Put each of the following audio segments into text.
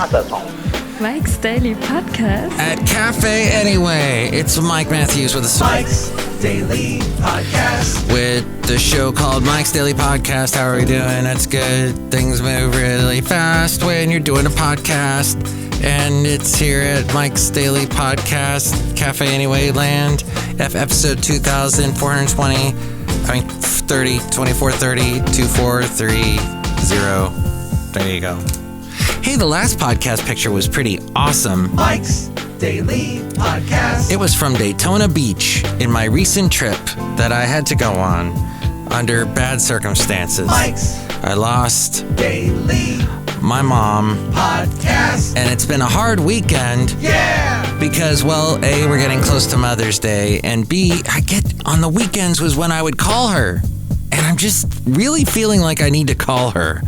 Mike's Daily Podcast. At Cafe Anyway. It's Mike Matthews with Mike's Daily Podcast. With the show called Mike's Daily Podcast. How are we doing? That's good. Things move really fast when you're doing a podcast. And it's here at Mike's Daily Podcast, Cafe Anyway land, episode 2420, 2430, 2430. There you go. Hey, the last podcast picture was pretty awesome. Mike's Daily Podcast. It was from Daytona Beach in my recent trip that I had to go on under bad circumstances. Mike's I lost Daily my mom. Podcast. And it's been a hard weekend. Yeah! Because, well, A, we're getting close to Mother's Day, and B, on the weekends was when I would call her. And I'm just really feeling like I need to call her.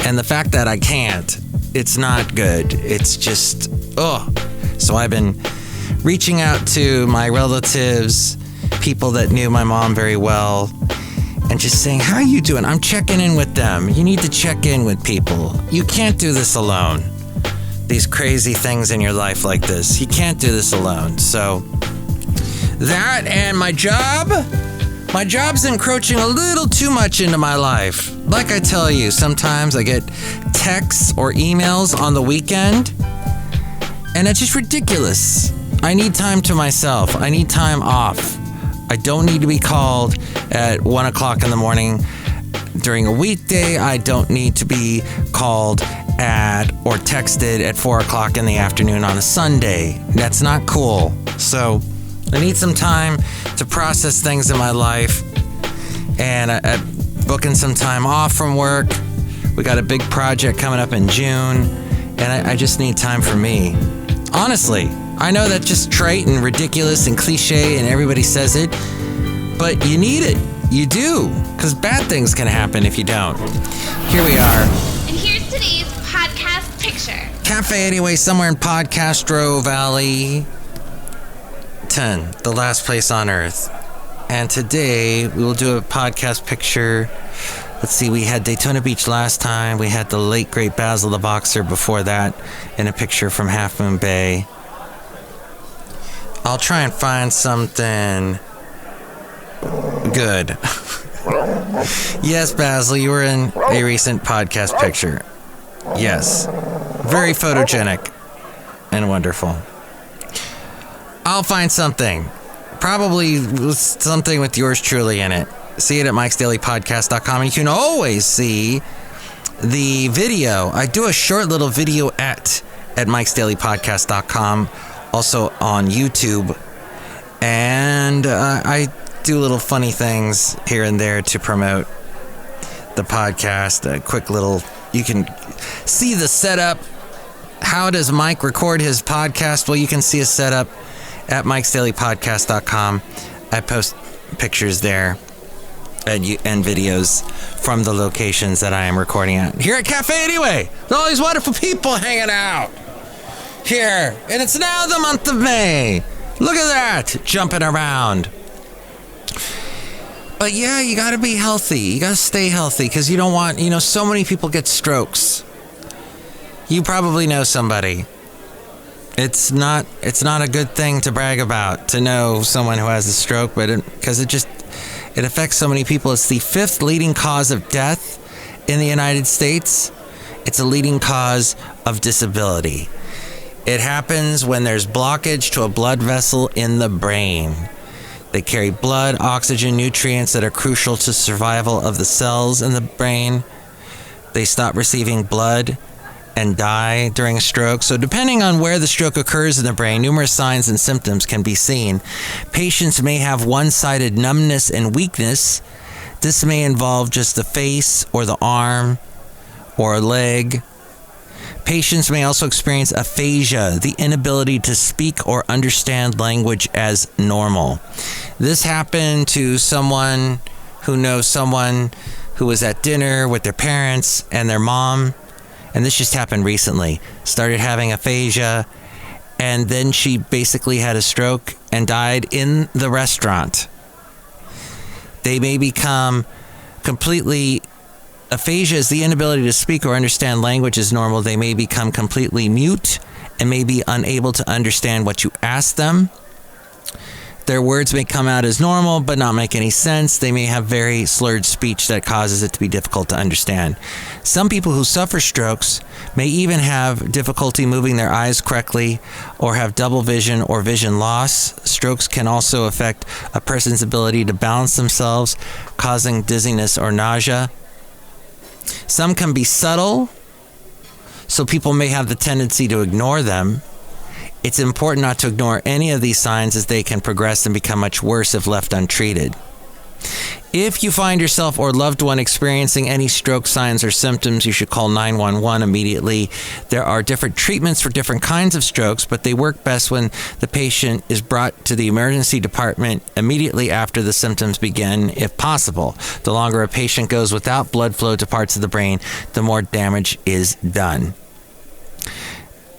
And the fact that I can't, it's not good. It's just, So I've been reaching out to my relatives, people that knew my mom very well, and just saying, how are you doing? I'm checking in with them. You need to check in with people. You can't do this alone. These crazy things in your life like this. You can't do this alone. So that and my job's encroaching a little too much into my life. Like I tell you, sometimes I get texts or emails on the weekend, and it's just ridiculous. I need time to myself. I need time off. I don't need to be called at 1 o'clock in the morning during a weekday. I don't need to be called at or texted at 4 o'clock in the afternoon on a Sunday. That's not cool. So I need some time to process things in my life, and I'm booking some time off from work. We got a big project coming up in June, and I just need time for me. Honestly, I know that's just trite and ridiculous and cliche and everybody says it, but you need it. You do, because bad things can happen if you don't. Here we are. And here's today's podcast picture. Cafe Anyway, somewhere in Podcastro Valley, 10, the last place on earth. And today we will do a podcast picture. Let's see, we had Daytona Beach last time. We had the late, great Basil the Boxer before that in a picture from Half Moon Bay. I'll try and find something good. Yes, Basil, you were in a recent podcast picture. Yes. Very photogenic and wonderful. I'll find something. Probably something with yours truly in it. See it at mikesdailypodcast.com, and you can always see the video. I do a short little video at mikesdailypodcast.com, also on YouTube, and I do little funny things here and there to promote the podcast. A quick little, you can see the setup. How does Mike record his podcast? Well, you can see a setup at mikesdailypodcast.com. I post pictures there and videos from the locations that I am recording at. Here at Cafe Anyway, with all these wonderful people hanging out here. And it's now the month of May. Look at that, jumping around. But yeah, you gotta be healthy. You gotta stay healthy, because you don't want, so many people get strokes. You probably know somebody. It's not a good thing to brag about, to know someone who has a stroke, but because it affects so many people. It's the 5th leading cause of death in the United States. It's a leading cause of disability. It happens when there's blockage to a blood vessel in the brain. They carry blood, oxygen, nutrients that are crucial to survival of the cells in the brain. They stop receiving blood and die during a stroke. So depending on where the stroke occurs in the brain, numerous signs and symptoms can be seen. Patients may have one-sided numbness and weakness. This may involve just the face or the arm or a leg. Patients may also experience aphasia, the inability to speak or understand language as normal. This happened to someone who knows someone who was at dinner with their parents and their mom. And this just happened recently. Started having aphasia, and then she basically had a stroke and died in the restaurant. They may become completely aphasia is the inability to speak or understand language is normal. They may become completely mute and may be unable to understand what you ask them. Their words may come out as normal, but not make any sense. They may have very slurred speech that causes it to be difficult to understand. Some people who suffer strokes may even have difficulty moving their eyes correctly or have double vision or vision loss. Strokes can also affect a person's ability to balance themselves, causing dizziness or nausea. Some can be subtle, so people may have the tendency to ignore them. It's important not to ignore any of these signs as they can progress and become much worse if left untreated. If you find yourself or loved one experiencing any stroke signs or symptoms, you should call 911 immediately. There are different treatments for different kinds of strokes, but they work best when the patient is brought to the emergency department immediately after the symptoms begin, if possible. The longer a patient goes without blood flow to parts of the brain, the more damage is done.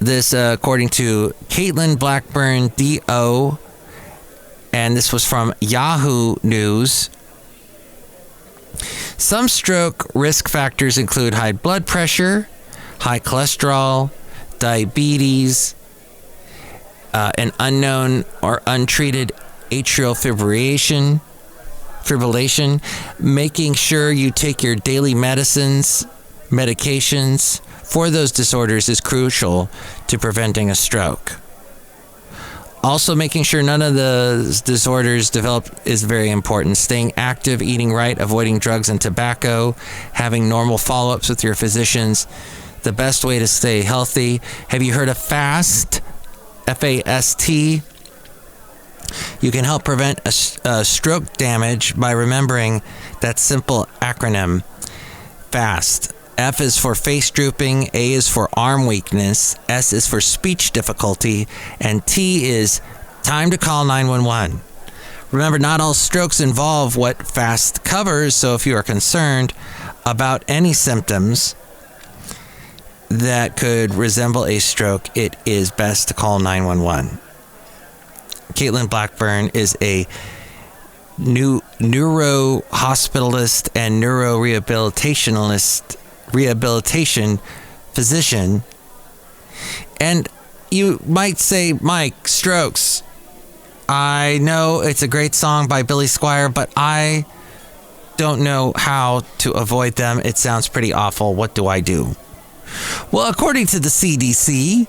This, according to Caitlin Blackburn, D.O., and this was from Yahoo News. Some stroke risk factors include high blood pressure, high cholesterol, diabetes, an unknown or untreated atrial fibrillation, making sure you take your daily medications for those disorders is crucial to preventing a stroke. Also, making sure none of the disorders develop is very important. Staying active, eating right, avoiding drugs and tobacco, having normal follow-ups with your physicians, the best way to stay healthy. Have you heard of FAST? F-A-S-T? You can help prevent a stroke damage by remembering that simple acronym, FAST. F is for face drooping, A is for arm weakness, S is for speech difficulty, and T is time to call 911. Remember, not all strokes involve what FAST covers, so if you are concerned about any symptoms that could resemble a stroke, it is best to call 911. Caitlin Blackburn is a neurohospitalist and rehabilitation physician. And you might say, Mike, strokes. I know it's a great song by Billy Squier, but I don't know how to avoid them. It sounds pretty awful. What do I do? Well, according to the CDC.gov,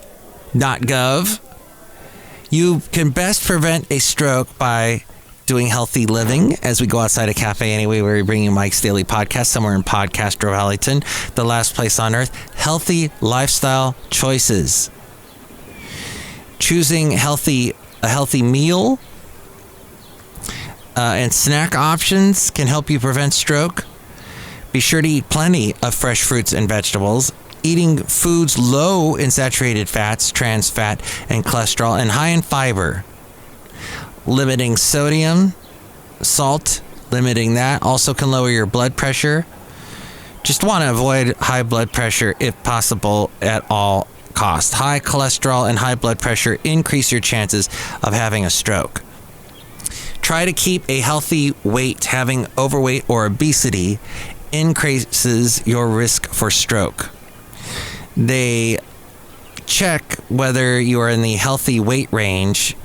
you can best prevent a stroke by doing healthy living. As we go outside a cafe anyway, we're bringing Mike's Daily Podcast somewhere in Podcastro Valleyton, the last place on earth. Healthy lifestyle choices. Choosing a healthy meal and snack options can help you prevent stroke. Be sure to eat plenty of fresh fruits and vegetables. Eating foods low in saturated fats, trans fat, and cholesterol, and high in fiber. Limiting sodium, salt, limiting that also can lower your blood pressure. Just want to avoid high blood pressure if possible at all costs. High cholesterol and high blood pressure increase your chances of having a stroke. Try to keep a healthy weight. Having overweight or obesity increases your risk for stroke. They check whether you are in the healthy weight range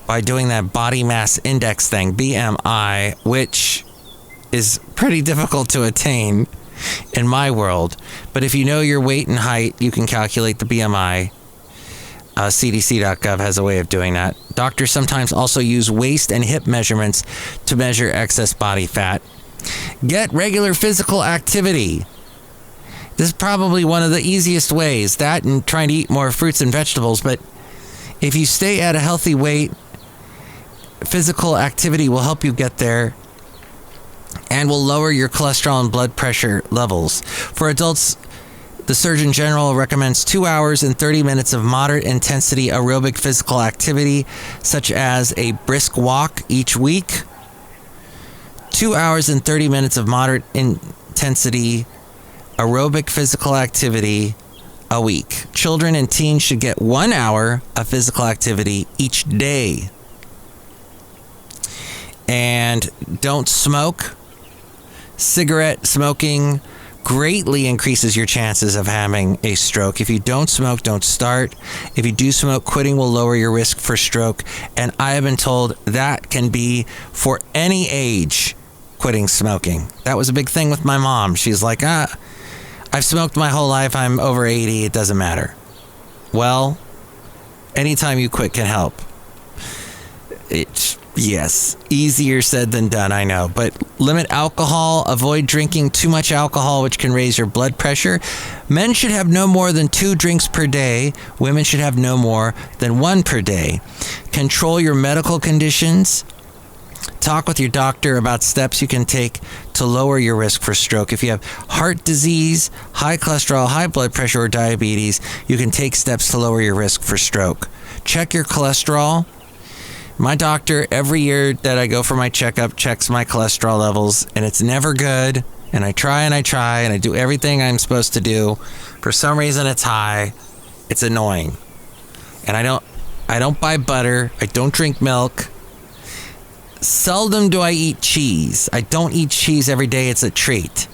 by doing that body mass index thing, BMI, which is pretty difficult to attain in my world. But if you know your weight and height, you can calculate the BMI. CDC.gov has a way of doing that. Doctors sometimes also use waist and hip measurements to measure excess body fat. Get regular physical activity. This is probably one of the easiest ways, that and trying to eat more fruits and vegetables. But if you stay at a healthy weight, physical activity will help you get there and will lower your cholesterol and blood pressure levels. For adults, the Surgeon General recommends 2 hours and 30 minutes of moderate intensity aerobic physical activity, such as a brisk walk each week. 2 hours and 30 minutes of moderate intensity aerobic physical activity a week. Children and teens should get 1 hour of physical activity each day. And don't smoke. Cigarette smoking greatly increases your chances of having a stroke. If you don't smoke, don't start. If you do smoke, quitting will lower your risk for stroke. And I have been told that can be for any age, quitting smoking. That was a big thing with my mom. She's like, I've smoked my whole life. I'm over 80. It doesn't matter. Well, anytime you quit can help. Yes, easier said than done, I know. But limit alcohol, avoid drinking too much alcohol, which can raise your blood pressure. Men should have no more than 2 drinks per day. Women should have no more than 1 per day. Control your medical conditions. Talk with your doctor about steps you can take to lower your risk for stroke. If you have heart disease, high cholesterol, high blood pressure, or diabetes, you can take steps to lower your risk for stroke. Check your cholesterol. My doctor, every year that I go for my checkup, checks my cholesterol levels, and it's never good. And I try, and I do everything I'm supposed to do. For some reason, it's high. It's annoying. And I don't buy butter. I don't drink milk. Seldom do I eat cheese. I don't eat cheese every day. It's a treat.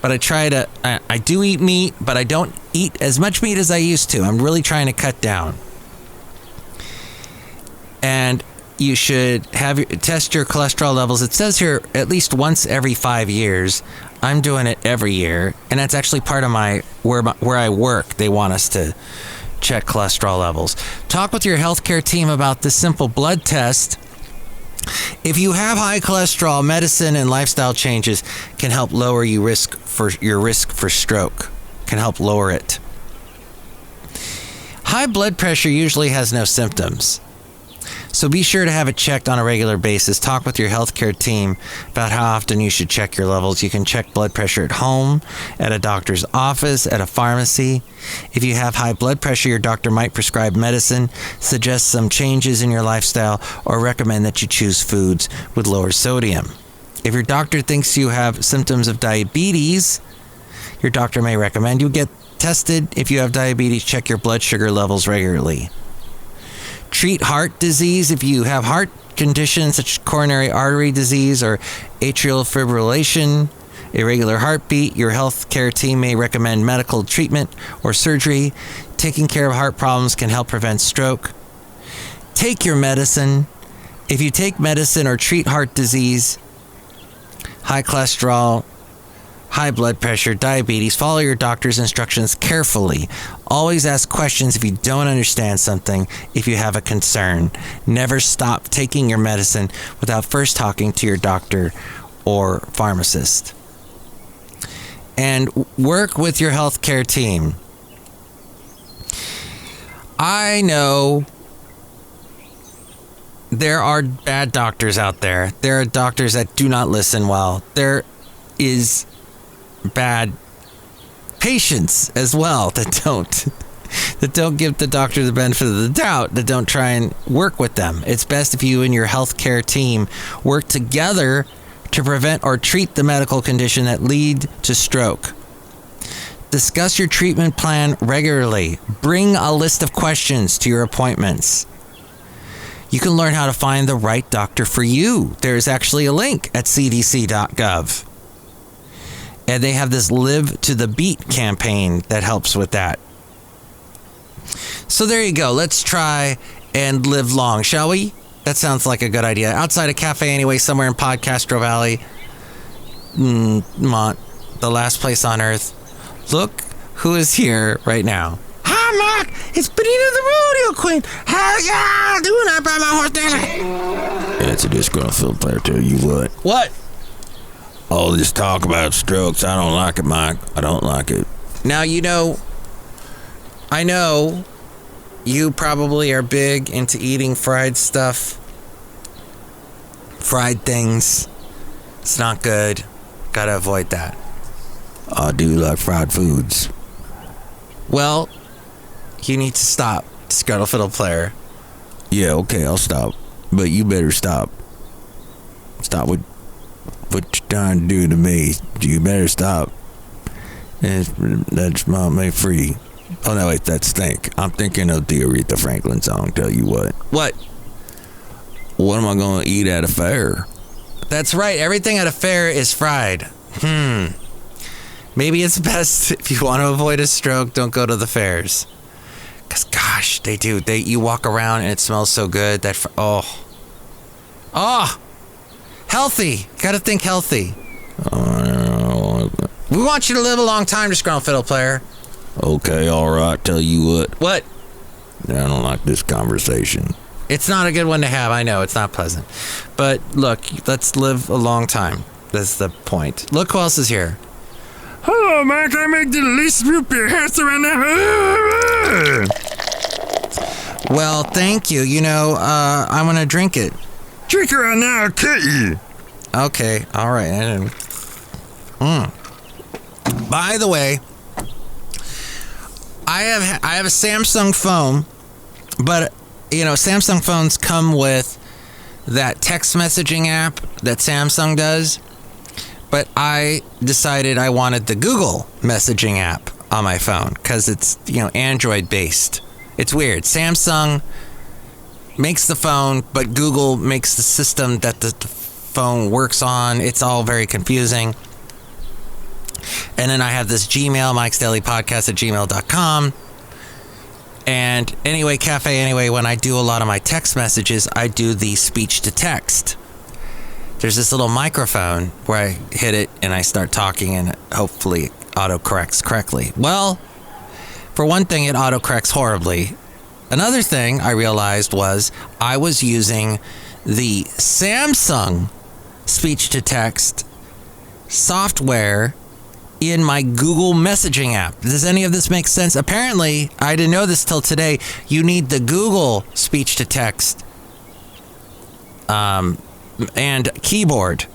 But I do eat meat, but I don't eat as much meat as I used to. I'm really trying to cut down. And you should test your cholesterol levels. It says here at least once every 5 years. I'm doing it every year, and that's actually part of where I work. They want us to check cholesterol levels. Talk with your healthcare team about this simple blood test. If you have high cholesterol, medicine and lifestyle changes can help lower your risk for stroke. Can help lower it. High blood pressure usually has no symptoms. So be sure to have it checked on a regular basis. Talk with your healthcare team about how often you should check your levels. You can check blood pressure at home, at a doctor's office, at a pharmacy. If you have high blood pressure, your doctor might prescribe medicine, suggest some changes in your lifestyle, or recommend that you choose foods with lower sodium. If your doctor thinks you have symptoms of diabetes, your doctor may recommend you get tested. If you have diabetes, check your blood sugar levels regularly. Treat heart disease. If you have heart conditions such as coronary artery disease or atrial fibrillation, irregular heartbeat, your healthcare team may recommend medical treatment or surgery. Taking care of heart problems can help prevent stroke. Take your medicine. If you take medicine or treat heart disease, high cholesterol, high blood pressure, diabetes, follow your doctor's instructions carefully. Always ask questions if you don't understand something, if you have a concern. Never stop taking your medicine without first talking to your doctor or pharmacist. And work with your healthcare team. I know there are bad doctors out there. There are doctors that do not listen well. There is bad patients as well that don't give the doctor the benefit of the doubt, that don't try and work with them. It's best if you and your healthcare team work together to prevent or treat the medical condition that lead to stroke. Discuss your treatment plan regularly. Bring a list of questions to your appointments. You can learn how to find the right doctor for you. There is actually a link at cdc.gov. And they have this Live to the Beat campaign that helps with that. So there you go. Let's try and live long, shall we? That sounds like a good idea. Outside a cafe anyway, somewhere in Podcastro Valley. The last place on earth. Look who is here right now. Hi, Mark. It's Benita the rodeo queen. How y'all doing? I brought my horse down. It's a disgruntled fiddle player, tell you what. What? All this talk about strokes, I don't like it, Mike. I don't like it. Now, I know you probably are big into eating fried stuff. Fried things. It's not good. Gotta avoid that. I do like fried foods. Well, you need to stop, Disgruntled Fiddle Player. Yeah, okay, I'll stop. But you better stop. Stop with what you're trying to do to me. You better stop. That's me free. Oh, no, wait, that's Think. I'm thinking of the Aretha Franklin song, tell you what. What? What am I going to eat at a fair? That's right. Everything at a fair is fried. Maybe it's best if you want to avoid a stroke, don't go to the fairs. Because, gosh, they do. You walk around and it smells so good. Healthy. Got to think healthy. We want you to live a long time, Disgruntled Fiddle Player. Okay, all right. Tell you what. What? I don't like this conversation. It's not a good one to have. I know. It's not pleasant. But, look, let's live a long time. That's the point. Look who else is here. Hello, man. Can I make the least root beer house around there? Well, thank you. I'm going to drink it. Drink it right now. I'll cut you. Okay. All right. By the way, I have a Samsung phone, but, Samsung phones come with that text messaging app that Samsung does. But I decided I wanted the Google messaging app on my phone because it's, Android based. It's weird. Samsung makes the phone, but Google makes the system that the phone works on. It's all very confusing. And then I have this Gmail, Mike's Daily Podcast at gmail.com. And anyway, when I do a lot of my text messages, I do the speech to text. There's this little microphone where I hit it and I start talking and hopefully it autocorrects correctly. Well, for one thing, it autocorrects horribly. Another thing I realized was I was using the Samsung speech-to-text software in my Google messaging app. Does any of this make sense? Apparently, I didn't know this till today, you need the Google speech-to-text and keyboard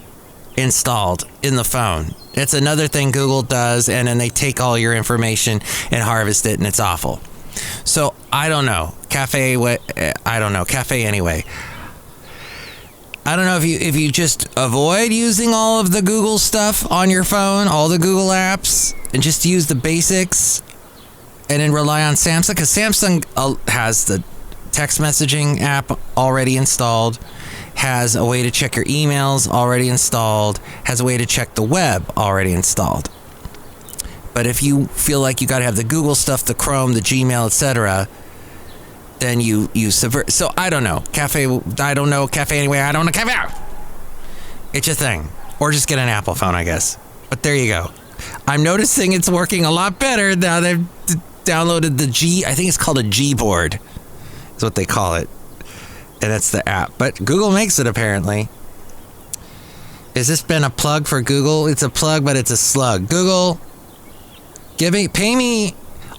installed in the phone. It's another thing Google does, and then they take all your information and harvest it, and it's awful. So, I don't know. Cafe anyway. I don't know if you just avoid using all of the Google stuff on your phone, all the Google apps, and just use the basics, and then rely on Samsung, because Samsung has the text messaging app already installed, has a way to check your emails already installed, has a way to check the web already installed. But if you feel like you got to have the Google stuff, the Chrome, the Gmail, etc., then you subvert. So I don't know. Cafe anyway. I don't know. Cafe. It's a thing. Or just get an Apple phone, I guess. But there you go. I'm noticing it's working a lot better now. They've downloaded the I think it's called a Gboard. Is what they call it. And that's the app. But Google makes it, apparently. Has this been a plug for Google? It's a plug, but it's a slug. Google, pay me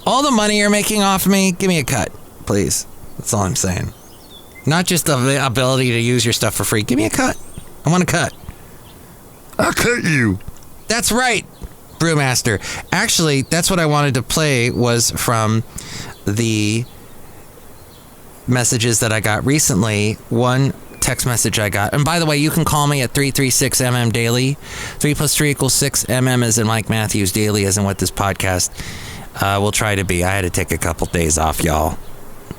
all the money you're making off me. Give me a cut, please. That's all I'm saying. Not just the ability to use your stuff for free. Give me a cut. I want a cut. I'll cut you. That's right, Brewmaster. Actually, that's what I wanted to play was from the messages that I got recently. One text message I got, and by the way, you can call me at 336mm daily. 3 + 3 = 6. As in Mike Matthews, daily as in what this podcast will try to be. I had to take a couple days off, y'all.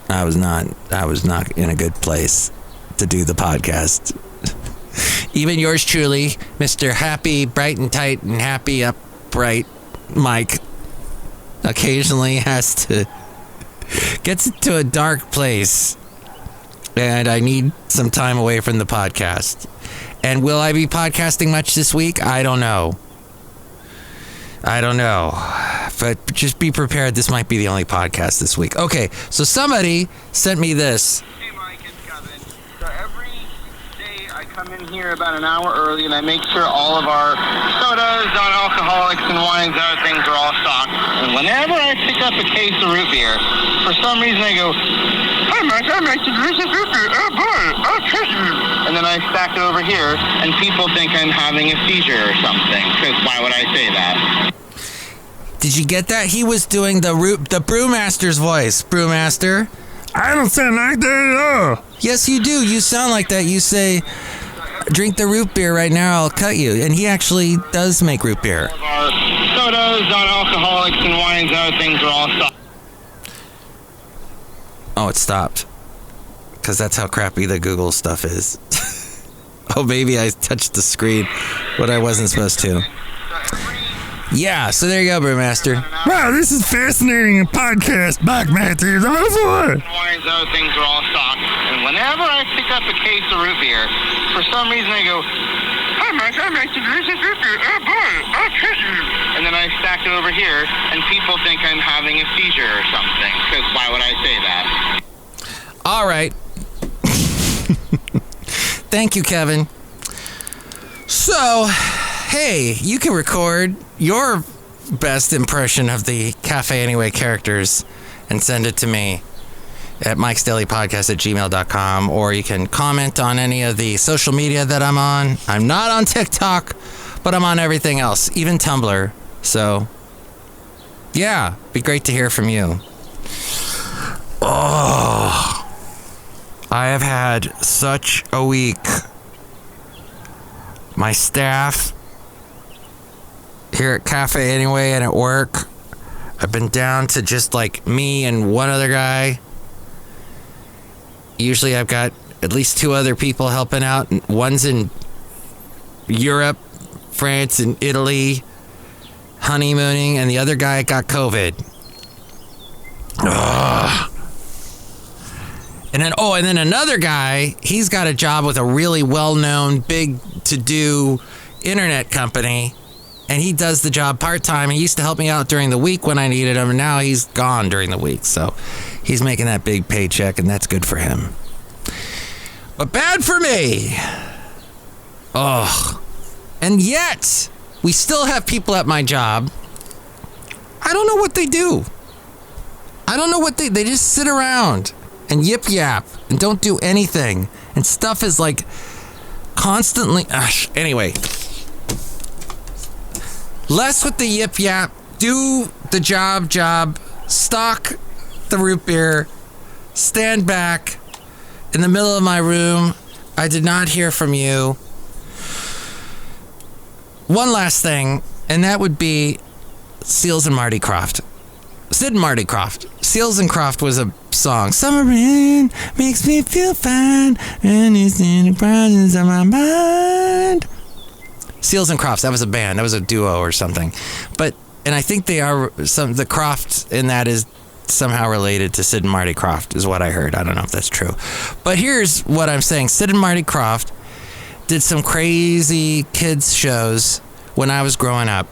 I was not in a good place to do the podcast. Even yours truly, Mr. Happy, bright and tight and happy, upright Mike, occasionally has to gets to a dark place, and I need some time away from the podcast. And will I be podcasting much this week? I don't know. But just be prepared. This might be the only podcast this week. Okay, so somebody sent me this. Hey, Mike, it's Kevin. So every day I come in here about an hour early, and I make sure all of our sodas, non-alcoholics, and wines, and other things are all stocked. And whenever I pick up a case of root beer, for some reason I go, "Hey, Mike, I make the delicious root beer. Oh, boy, I'll kiss you." And then I stack it over here, and people think I'm having a seizure or something, because why would I say that? Did you get that? He was doing the Brewmaster's voice. Brewmaster. I don't sound like that at all. Yes, you do. You sound like that. You say, "Drink the root beer right now, I'll cut you." And he actually does make root beer. All of our sodas, non-alcoholics, and wines, and other things are all stocked. Oh, it stopped. Because that's how crappy the Google stuff is. Oh, baby, I touched the screen when I wasn't supposed to. Yeah, so there you go, Brewmaster. Wow, this is fascinating podcast, Buck Matthews. I'm all for it. Wines, other things are all stocked. And whenever I pick up a case of root beer, for some reason I go, "Hi, Mike, I make the delicious root beer. Oh, boy, I'll treat you." And then I stack it over here, and people think I'm having a seizure or something. Because why would I say that? All right. Thank you, Kevin. So, hey, you can record your best impression of the Cafe Anyway characters and send it to me at mikesdailypodcast@gmail.com, or you can comment on any of the social media that I'm on. I'm not on TikTok, but I'm on everything else, even Tumblr. So, yeah, be great to hear from you. Oh, I have had such a week. My staff here at Cafe Anyway and at work, I've been down to just like me and one other guy. Usually I've got at least two other people helping out. One's in Europe, France, and Italy, honeymooning, and the other guy got COVID. Ugh. And then another guy, he's got a job with a really well-known, big to-do internet company, and he does the job part-time. He used to help me out during the week when I needed him, and now he's gone during the week. So he's making that big paycheck, and that's good for him. But bad for me. Ugh. And yet, we still have people at my job. I don't know what they do. I don't know what they just sit around and yip yap and don't do anything. And stuff is like constantly. Anyway, less with the yip yap. Do the job. Stock the root beer. Stand back in the middle of my room. I did not hear from you. One last thing, and that would be Seals and Marty Krofft. Sid and Marty Krofft. Seals and Krofft was a song. Summer rain makes me feel fine, and it's in the presence of my mind. Seals and Krofft, that was a band. That was a duo or something. And I think the Krofft in that is somehow related to Sid and Marty Krofft, is what I heard. I don't know if that's true. But here's what I'm saying. Sid and Marty Krofft did some crazy kids shows when I was growing up.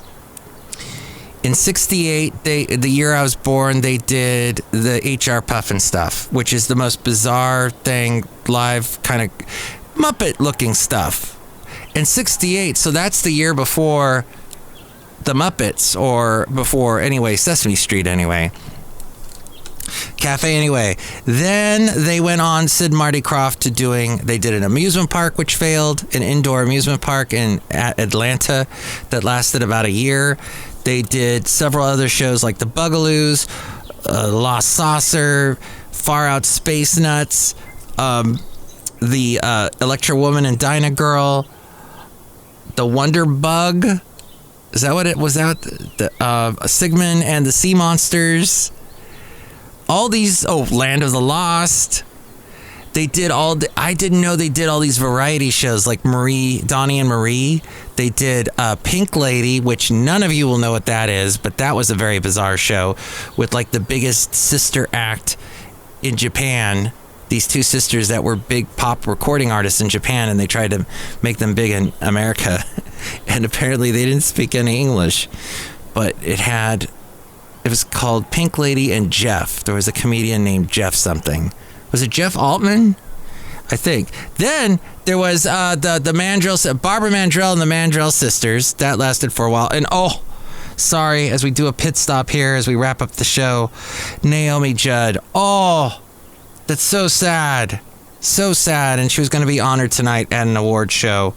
In 68, the year I was born, they did the HR Puffin stuff, which is the most bizarre thing, live kind of Muppet-looking stuff. In 68, so that's the year before the Muppets, or before, anyway, Sesame Street anyway. Cafe Anyway. Then they went on, Sid and Marty Krofft, they did an amusement park, which failed, an indoor amusement park in Atlanta that lasted about a year. They did several other shows like The Bugaloos, Lost Saucer, Far Out Space Nuts, the Electra Woman and Dinah Girl, The Wonder Bug. Is that what it was? Sigmund and the Sea Monsters. All these, Land of the Lost. They did I didn't know they did all these variety shows like Donnie and Marie. They did Pink Lady, which none of you will know what that is, but that was a very bizarre show with like the biggest sister act in Japan. These two sisters that were big pop recording artists in Japan, and they tried to make them big in America. And apparently they didn't speak any English, but it was called Pink Lady and Jeff. There was a comedian named Jeff something. Was it Jeff Altman? I think. Then there was the Mandrell, Barbara Mandrell and the Mandrell sisters. That lasted for a while. And sorry, as we do a pit stop here, as we wrap up the show, Naomi Judd. Oh, that's so sad. So sad. And she was going to be honored tonight at an award show.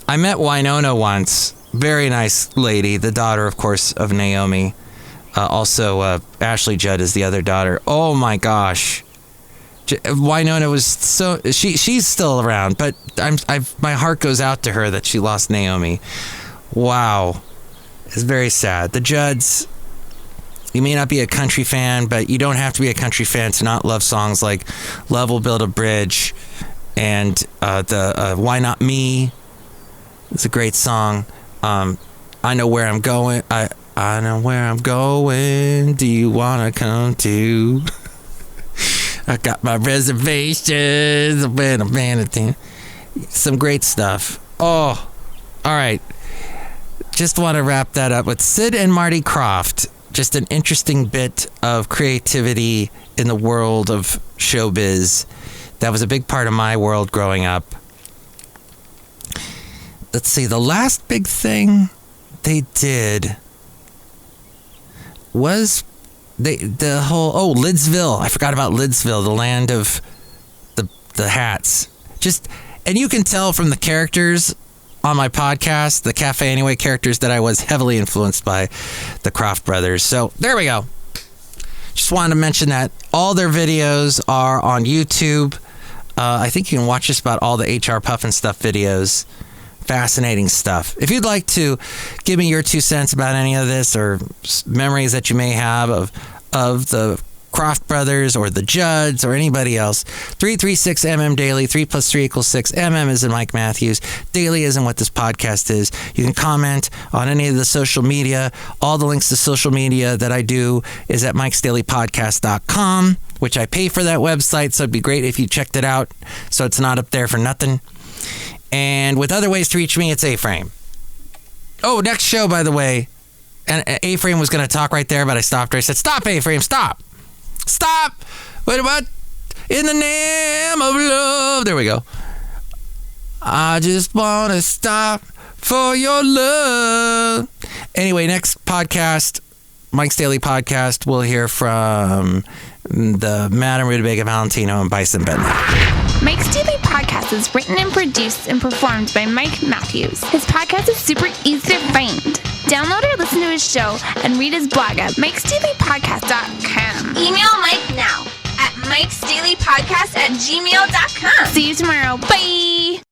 I met Winona once. Very nice lady. The daughter, of course, of Naomi. Also, Ashley Judd is the other daughter. Oh my gosh. Winona was she's still around, but my heart goes out to her that she lost Naomi. Wow. It's very sad. The Judds, you may not be a country fan, but you don't have to be a country fan to not love songs like Love Will Build a Bridge and Why Not Me. It's a great song. I know where I'm going. I know where I'm going. Do you want to come too? I got my reservations. Some great stuff. Oh, all right. Just want to wrap that up with Sid and Marty Krofft. Just an interesting bit of creativity in the world of showbiz. That was a big part of my world growing up. Let's see, the last big thing they did was Lidsville. I forgot about Lidsville, the land of the hats. And you can tell from the characters on my podcast, the Cafe Anyway characters, that I was heavily influenced by the Krofft brothers. So there we go. Just wanted to mention that all their videos are on YouTube. I think you can watch just about all the HR Puffin Stuff videos. Fascinating stuff. If you'd like to give me your 2 cents about any of this, or memories that you may have of the Krofft brothers or the Judds or anybody else, 336MM Daily, 3 + 3 = 6. MM is in Mike Matthews. Daily isn't what this podcast is. You can comment on any of the social media. All the links to social media that I do is at mikesdailypodcast.com, which I pay for that website, so it'd be great if you checked it out so it's not up there for nothing. And with other ways to reach me, it's A-Frame. Oh, next show, by the way. And A-Frame was going to talk right there, but I stopped her. I said, stop, A-Frame, stop. Stop. Wait, what? In the name of love. There we go. I just want to stop for your love. Anyway, next podcast, Mike's Daily Podcast, we'll hear from the Madame Rootabega, Valentino, and Bison Bentley. Mike's Daily Podcast is written and produced and performed by Mike Matthews. His podcast is super easy to find. Download or listen to his show and read his blog at mikesdailypodcast.com. Email Mike now at mikesdailypodcast@gmail.com. See you tomorrow. Bye!